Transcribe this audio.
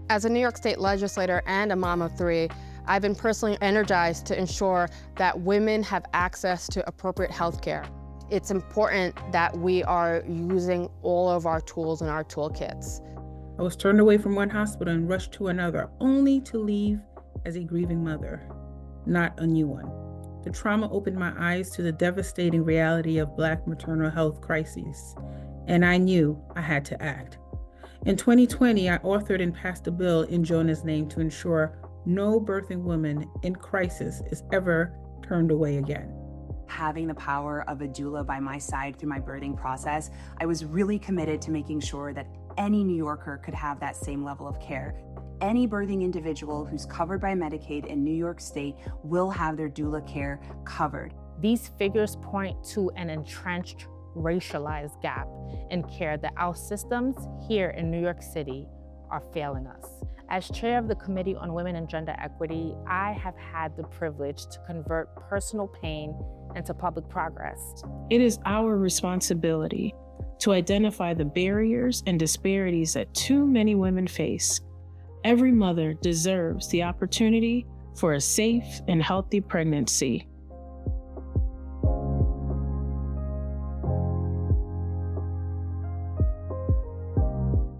As a New York State legislator and a mom of three, I've been personally energized to ensure that women have access to appropriate health care. It's important that we are using all of our tools in our toolkits. I was turned away from one hospital and rushed to another, only to leave as a grieving mother, not a new one. The trauma opened my eyes to the devastating reality of Black maternal health crises, and I knew I had to act. In 2020, I authored and passed a bill in Jonah's name to ensure no birthing woman in crisis is ever turned away again. Having the power of a doula by my side through my birthing process, I was really committed to making sure that any New Yorker could have that same level of care. Any birthing individual who's covered by Medicaid in New York State will have their doula care covered. These figures point to an entrenched, racialized gap in care that our systems here in New York City are failing us. As chair of the Committee on Women and Gender Equity, I have had the privilege to convert personal pain into public progress. It is our responsibility to identify the barriers and disparities that too many women face. Every mother deserves the opportunity for a safe and healthy pregnancy.